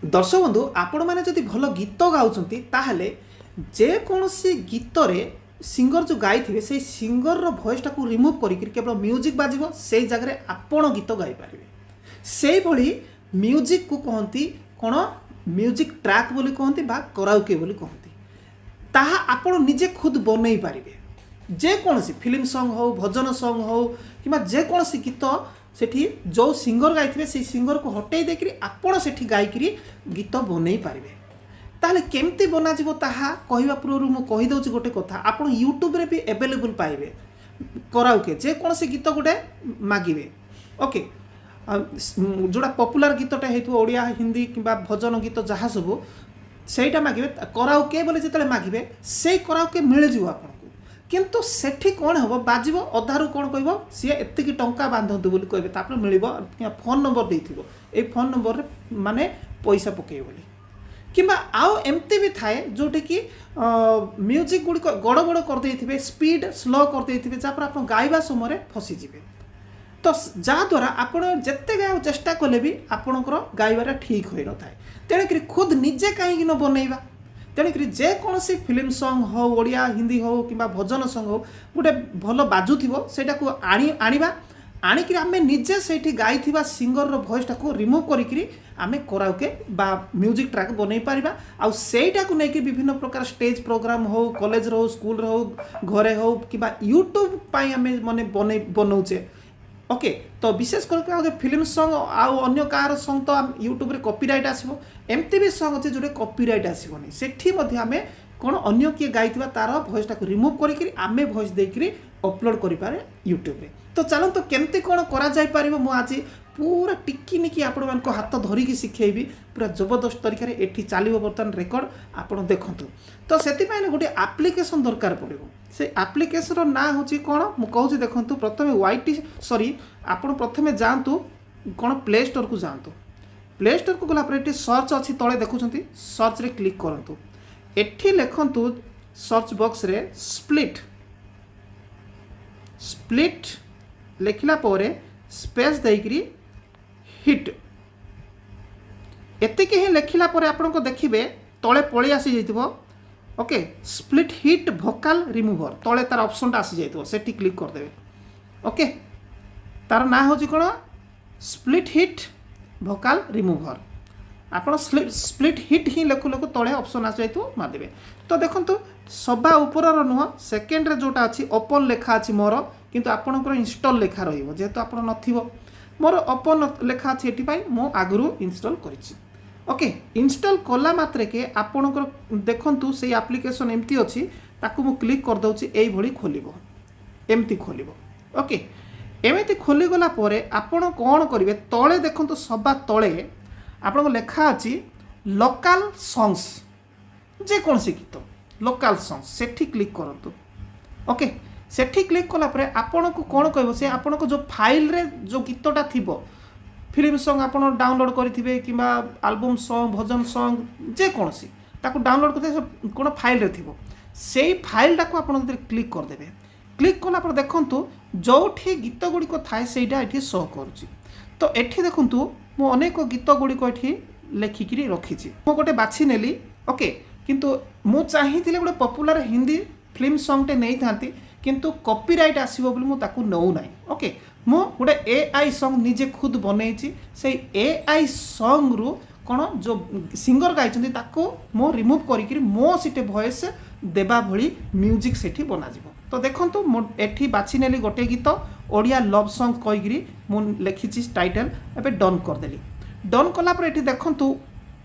दर्शक बंधु आपण मैंने जदि भल गीत गाँच ताहले जेकोसी गीतरे सिंगर जो गाई थे से सिंगर वॉइस टाक रिमूव करके केवल म्यूजिक बाजिबो से जगह आपण गीत गाई पारे से भली म्यूजिक को कहती कौन म्यूजिक ट्रैक बोली कहती बा कराओके बोली कहती ताहा आपण निजे खुद बनई पारे जेकोसी फिल्म सॉन्ग हो भजन सॉन्ग हो कि जेकोसी गीत सेठी जो सिंगर गाई थे से सिंगर को हटई देकरी आपण सेठी गायकरी गीत बनई पारे ताहले केमती बनाजिबो ताहा कहवा पूर्व मु कहि दउची गोटे कथा आपण यूट्यूब रे भी अवेलेबल पाइबे कराओके जेकोसी गीत गोटे मागिबे ओके जोड़ा पॉपुलर गीतटा हेतु ओडिया हिंदी किंबा भजन गीत जहाँ सब सेटा मागिबे कराओके बोले जिते मागिबे से कराओके मिल जिवो आपको किंतु सेठी कौन हम बाजिबो अधारू कौन कहबो सी एतिकी टंका बांधतु बोली कहबे तापर मिलिबो फोन नंबर देइथिबो ए फोन नंबर रे माने पैसा पकेइ बोली किंबा आउ एमती भी थाए जोटे कि म्यूजिक गुड़ी गड़ गड़ कर देइथिबे स्पीड स्लो कर देइथिबे जापर आपण गाइबा समय फसी जिवे तो जहाँद्वारा आपण जिते गाय चेष्टा कले भी आपणकर गायबार ठीक हो न था तेणुक खुद निजे कहीं न बनइबा तेणुक जेकोसी फिल्म सॉन्ग हो ओडिया हिंदी हो कि भजन सॉन्ग हो गोटे भल बाजुथिबो सेटा को आनिबा आणिक आम निजे से गाई सिंगर वॉइस टाक रिमूव करी आम कराओके बा म्यूजिक ट्रैक बनई पारिबा आउ सेटा को लेकिन विभिन्न प्रकार स्टेज प्रोग्राम हो कॉलेज रो स्कूल हो घरे हो कि यूट्यूब पाई आम माने बनाऊे ओके तो विशेष करके फिल्म सॉन्ग आउ अन्य कार सॉन्ग तो यूट्यूब रे कॉपीराइट आसीबो एमती भी सॉन्ग अच्छे जोटे कॉपीराइट आसीबोनी सेठी मध्ये आमे कौन अन्य किए गाई तार वॉइस टाक रिमूव करी आमे वॉइस देकरी अपलोड करि पारे यूट्यूब रे तो चलो तो केमती कौन करा जाय पारिबो मु आज पूरा टिकी निकी आपण मानको हाथ धरिकी शिखेबी पूरा जबरदस्त तरीके एठी चलिबो बर्तमान रेकर्ड आपण देखंतु तो सेति पय गोटे एप्लिकेशन दरकार पड़िबो से एप्लिकेशन ना होची कोन मु कहूची देखंतु प्रथमे वाईटी सॉरी आपण प्रथमे जांतु कोन प्ले स्टोर को जांतु प्ले स्टोर को गला पर एठी सर्च अछि तळे देखुछंती सर्च रे क्लिक करंतु एठी लेखंतु सर्च बॉक्स रे स्प्लिट स्प्लिट लिखला परे स्पेस देकरी हिट एतिक ही लिखला परे आपण को देखिबे तळे पळी आसी जइतबो okay split hit vocal remover तळे तार ऑप्शन टा आसी जइतबो सेठी क्लिक कर देबे ओके तार ना होची कोन स्प्लिट हिट वोकाल रिमूवर आपण स्प्लिट हिट ही लेखु लेखु तळे ऑप्शन आसी जइतबो मार देबे तो देखंतु सभा ऊपर नुह सेकेंड रे जोटा अछि ओपन लेखा अछि मोर किंतु आपणकर इंस्टॉल लेखा रहिबो जेहेतु आपण नथिबो मोर ओपन लेखा अछि एटी पई मो आगुरु इंस्टॉल करिछि ओके इंस्टॉल कला मात्रे के आपणकर देखंतु से एप्लिकेशन एमती अछि ताकू मु क्लिक कर दउछि एई भली खोलिबो एमती खोलिबो ओके एमती खोली गला परे आपण कोन करिवे तळे देखंतु सभा तळे आपण लेखा अछि लोकल सॉन्ग्स जे कोन से गीत लोकल सॉन्ग्स सेठी क्लिक करंतु ओके सेठी क्लिक कला परे आपण को कोन कहबो से आपण को जो फाइल रे जो गीतटा थिबो फिल्म सॉन्ग आपण डाउनलोड करिथिबे किबा एल्बम सॉन्ग भजन सॉन्ग जे कोनसी ताको डाउनलोड करते कोन फाइल रे थिबो सेही फाइल टाको आपण क्लिक कर देबे क्लिक कला पर देखंतु जोठी गीत गुडी को थाए सेटा एठी शो करूची तो एठी देखंतु मो अनेक गीत गुडी को एठी लेखिकरी रखिची मो गोटे बाछि नेली ओके किंतु मु चाहिथिले गोटे पॉपुलर हिंदी फिल्म सॉन्ग टे नै थांती किंतु कॉपीराइट आसीबो बोली मु ताकू नौ नाही ओके मु गोटे एआई सॉन्ग निजे खुद बनैछि से एआई सॉन्ग रु कोन जो सिंगर गाइछन्ती ताकू मो रिमूव करिकरी मो सिटे वॉइस देबा भली म्यूजिक सेठी बना जिवो तो देखंतु मो एठी बाछि नेली गोटे गीत ओडिया लव सॉन्ग कहिकरी मु लेखिछि टाइटल एबे डन कर देली डन कला पर एठी देखंतु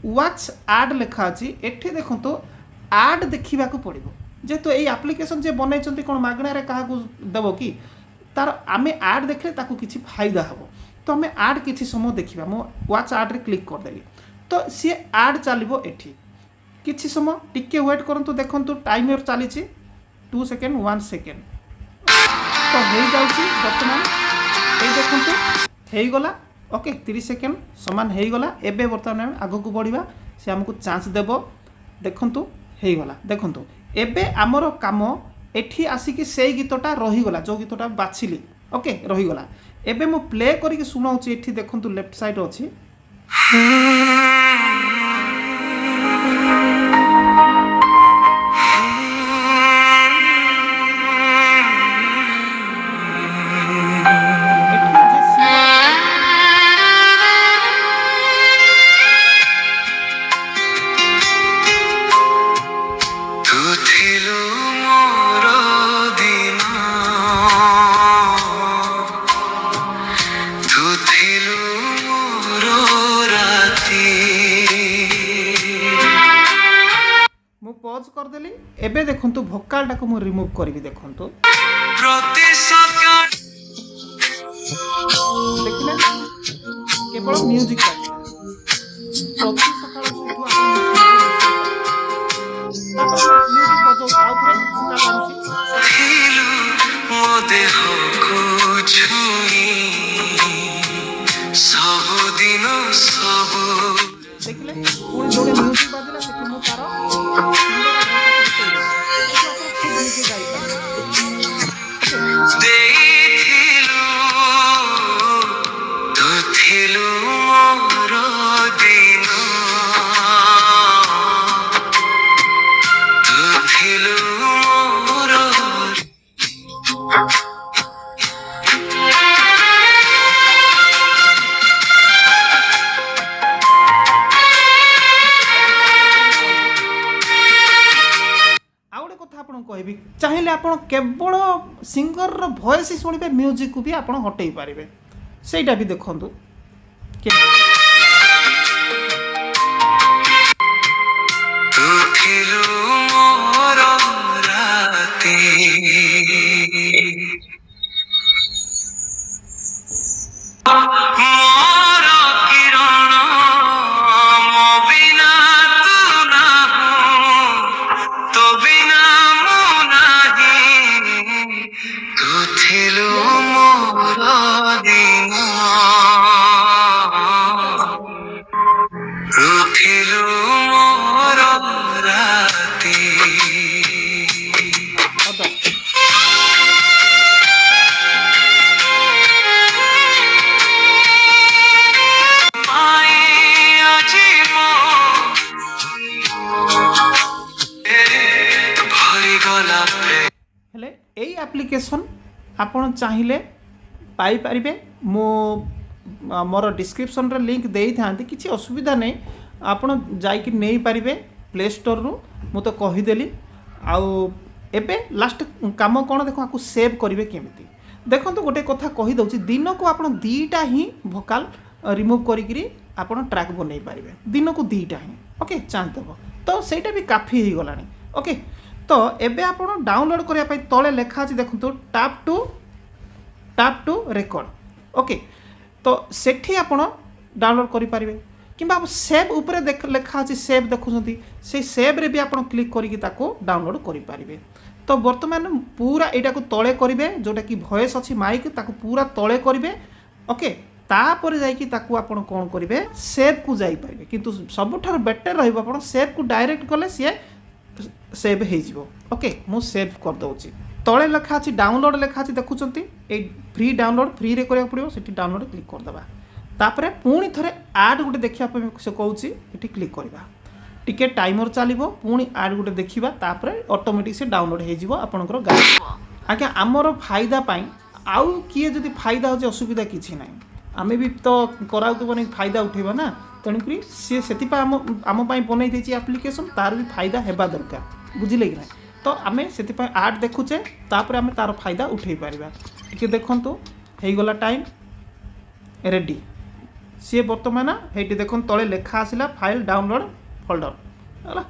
वॉच एड लेखा अछि एठी देखंतु एड देखिबा को पड़िबो जेहेतु ये एप्लिकेशन जे बनई कौन मागणार क्या देव कि तार आम आड देखले ताकू किसी फायदा हम तो आम आड किसी समय देखा मो व्वाच आड रे क्लिक करदेली तो सी आड चलो एठी किसी समय टिके वेट करंतु देखंतु टाइमर चली 2 सेकेंड 1 सेकेंड तो हो जाउची वर्तमान ए देखंतु हेई गला ओके 30 सेकेंड समान हेई गला एबे वर्तमान आगो को बढ़िबा से हमको चांस देबो देखंतु हेई गला देखंतु एबे आमर काम एठी आसिकी से गीतटा रहीगला जो गीतटा बाछिली ओके रहीगला एबे मु प्ले करिके सुनाउची एठी देखंतु लेफ्ट साइड अछि पॉज करदेली एबे देखंतु भोकालटा को मु रिमूव करबी देखंतु देखिले केवल म्यूजिक बाजिला प्रति सकाळ सुठू आपण म्यूजिक बजाउ आउ थरे भोकाल आनुची मो देह को छुई सब दिन सब देखिले पुणी जोडे म्यूजिक बाजिला सेठी मु तारो देथिलु तो थिलु मोर दिन तो थिलु मोर कहबी चाहिए आपण केवल सिंगर रो वॉइस ही सुनिबे म्यूजिक को भी आपण हटई पारिबे सेटा भी देखंतु तू थिलु मोर राती मोर किरण मो बिना तू ना तो बिना मो नहीं तू थिलु मोर दिन तू थिलु मोर राती हेले एई एप्लिकेशन आपण चाहिए पाई परिबे मो मोर डिस्क्रिप्शन रे लिंक देई थांती किछि असुविधा नै आपण जाई कि नै परिबे प्ले स्टोर रु मु तो कहि देली आउ एबे लास्ट काम कोन देखो आकु सेव करिवे केमिति देखंतु गोटे कथा कहि दउची दिन को आपण दीटा ही भोकाल रिमूव करिकरी आपण ट्रैक बनै परिबे दिन को दीटा ही ओके चांस देबो तो सेटा भी काफी ही गलानी ओके तो एबे आपण डाउनलोड करिया पई तळे लेखा अछि देखंतु टैप टू रेकॉर्ड ओके तो सेठी आपण डाउनलोड करि परिबे किंबा आप सेव ऊपर लेखा अछि सेव देखुछंती से सेव रे भी आपण क्लिक करिकि ताको डाउनलोड करि परिबे तो वर्तमान पूरा एटा को तळे करिवे जोटा कि वॉइस अछि माइक ताको पूरा तळे करिवे ओके तापर जाइकि ताको आपण कोन करिवे सेव को जाई परिबे किंतु सबठार बेटर रहइबो आपण सेव को डायरेक्ट कले से सेव हो जिवो ओके मु सेव कर दउची तळे लेखा अछि डाउनलोड लेखा अछि देखुचंती ए फ्री डाउनलोड फ्री रे करिया पड़िबो सेठी डाउनलोड क्लिक कर दबा तापरे पुणी थरे ऐड गुटे देखिया पे से कहउची एठी क्लिक करबा टिके टाइमर चलिबो पुणी ऐड गुटे देखिबा तापरे ऑटोमेटिक से डाउनलोड हो जिवो आपनकर गाड़ी आज्ञा आमर फायदा पाई आउ किए जदि फायदा हो असुविधा किछि नाही आमे भी तो कराउ तो बने फायदा उठेबा ना तेणुक सी से आम बनई देती एप्लिकेशन तार भी फायदा हेबा दरकार बुझिले कि ना तो आम से आर्ट देखुचे तापर आम तार फायदा उठे पारिबा टिके देखंतु हेई गला टाइम रेडी सी बर्तमान हेटी देखन तले लेखा आसिला फाइल डाउनलोड फोल्डर है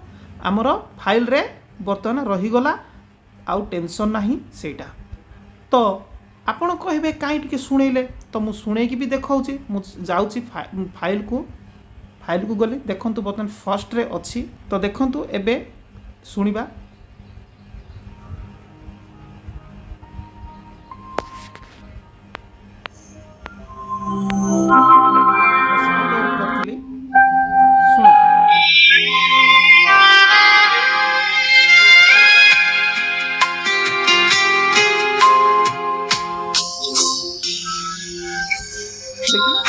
आमर फाइल रे बर्तमान रहीगला आउ टेंशन नाही सेटा तो आपण कहबे काई टिके सुनेले तो मु सुने की भी देखाउची मु जाउची फाइल को गले देखंतु बर्तमान फर्स्ट रे अछि तो देखंतु एबे सुनिबा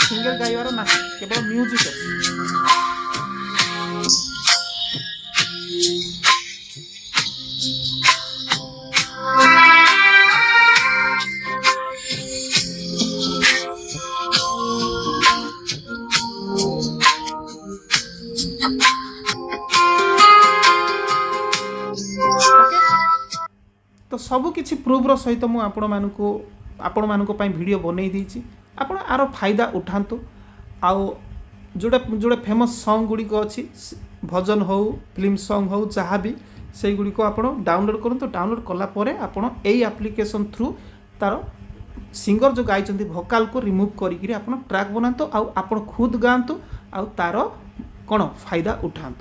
सिंगर गाइबार ना केवल म्यूजिक तो सब किछि प्रूफ सहित मु आपण मानक वीडियो बनई देछि आपण आर फायदा उठातु आउ जोड़े जोड़े फेमस सॉन्ग गुड़ी अच्छी भजन हो फिल्म सॉन्ग हो जहाँ भी ସେଇଗୁଡ଼ିକ ଆପଣ ଡାଉନଲୋଡ଼ କରନ୍ତୁ। ଡାଉନଲୋଡ଼ କଲା ପରେ ଆପଣ ଏଇ ଆପ୍ଲିକେସନ୍ ଥ୍ରୁ ତାର ସିଙ୍ଗର ଯେଉଁ ଗାଇଛନ୍ତି ଭୋକାଲକୁ ରିମୁଭ୍ କରିକିରି ଆପଣ ଟ୍ରାକ୍ ବନାନ୍ତୁ ଆଉ ଆପଣ ଖୁଦ ଗାଆନ୍ତୁ ଆଉ ତାର କ'ଣ ଫାଇଦା ଉଠାନ୍ତୁ।